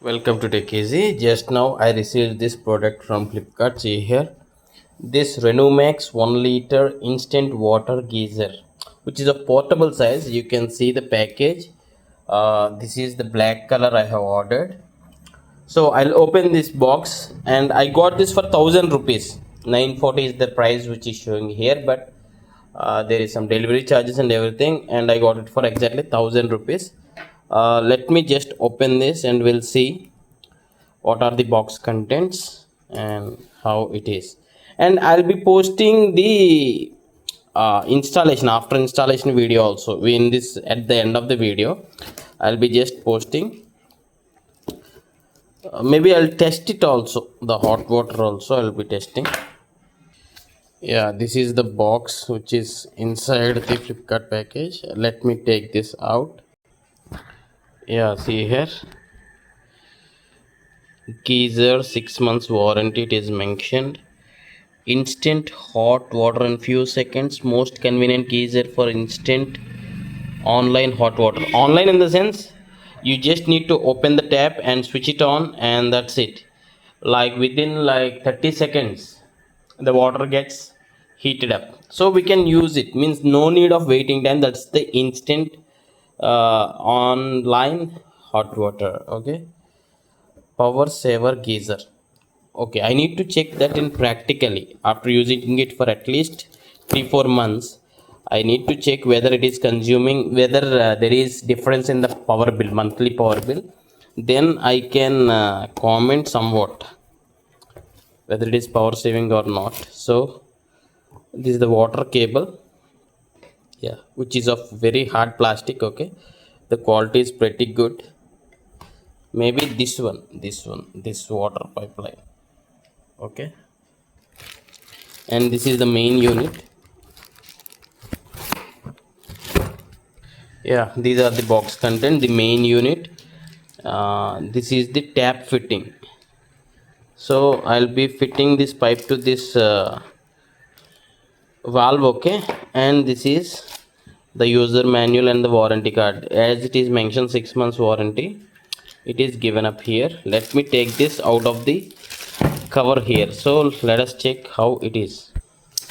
Welcome to Tech Easy. Just now I received this product from Flipkart. See here, this RENUMAX 1 liter instant water geyser, which is a portable size. You can see the package. This is the black color I have ordered. So I'll open this box, and I got this for 1000 rupees. 940 is the price which is showing here, but there is some delivery charges and everything, and I got it for exactly 1000 rupees. Let me just open this and we'll see what are the box contents and how it is. And I'll be posting the installation, after installation video also in this at the end of the video. I'll be just posting. Maybe I'll test it also, the hot water also I'll be testing. Yeah, this is the box which is inside the Flipkart package. Let me take this out. Yeah, see here, geyser 6 months warranty, it is mentioned. Instant hot water in few seconds, most convenient geyser for instant online hot water. Online in the sense, you just need to open the tap and switch it on, and that's it. Like within like 30 seconds the water gets heated up, so we can use it. Means no need of waiting time. That's the instant online hot water. Okay, power saver geyser. Okay, I need to check that in practically after using it for at least 3-4 months. I need to check whether it is consuming, whether there is difference in the power bill, monthly power bill. Then I can comment somewhat whether it is power saving or not. So this is the water cable, yeah, which is of very hard plastic. Okay, the quality is pretty good. Maybe this water pipeline. Okay, and this is the main unit. Yeah, these are the box content, the main unit. This is the tap fitting. So I'll be fitting this pipe to this valve. Okay, and this is the user manual and the warranty card. As it is mentioned 6 months warranty, it is given up here. Let me take this out of the cover here. So let us check how it is.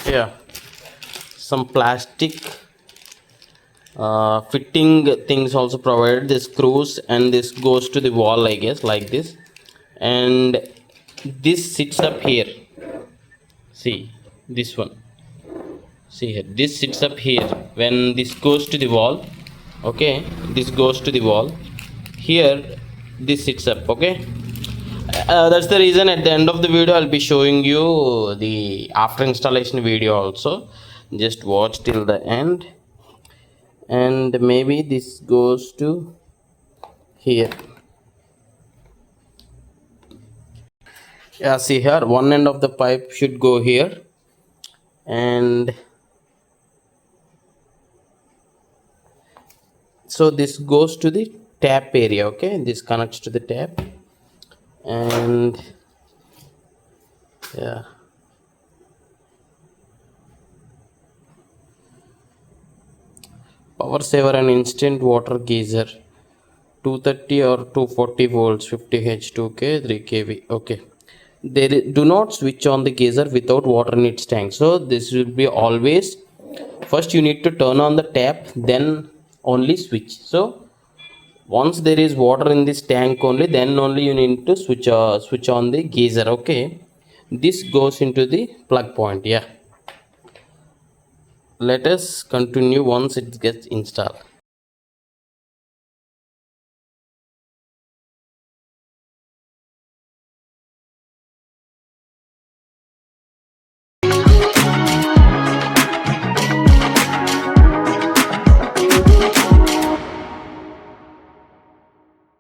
Yeah, some plastic fitting things also provided, the screws, and this goes to the wall, I guess, like this, and this sits up here. See this one, see here, this sits up here when this goes to the wall. Okay, this goes to the wall here, this sits up. Okay, that's the reason at the end of the video I'll be showing you the after installation video also. Just watch till the end. And maybe this goes to here. Yeah, see here, one end of the pipe should go here, and so this goes to the tap area. Okay, this connects to the tap, and yeah, power saver and instant water geyser, 230 or 240 volts, 50H, 2K, 3kV. Okay, do not switch on the geyser without water in its tank. So this will be always, first you need to turn on the tap, then only switch. So once there is water in this tank only, then only you need to switch on the geyser. Okay, this goes into the plug point. Yeah, let us continue once it gets installed.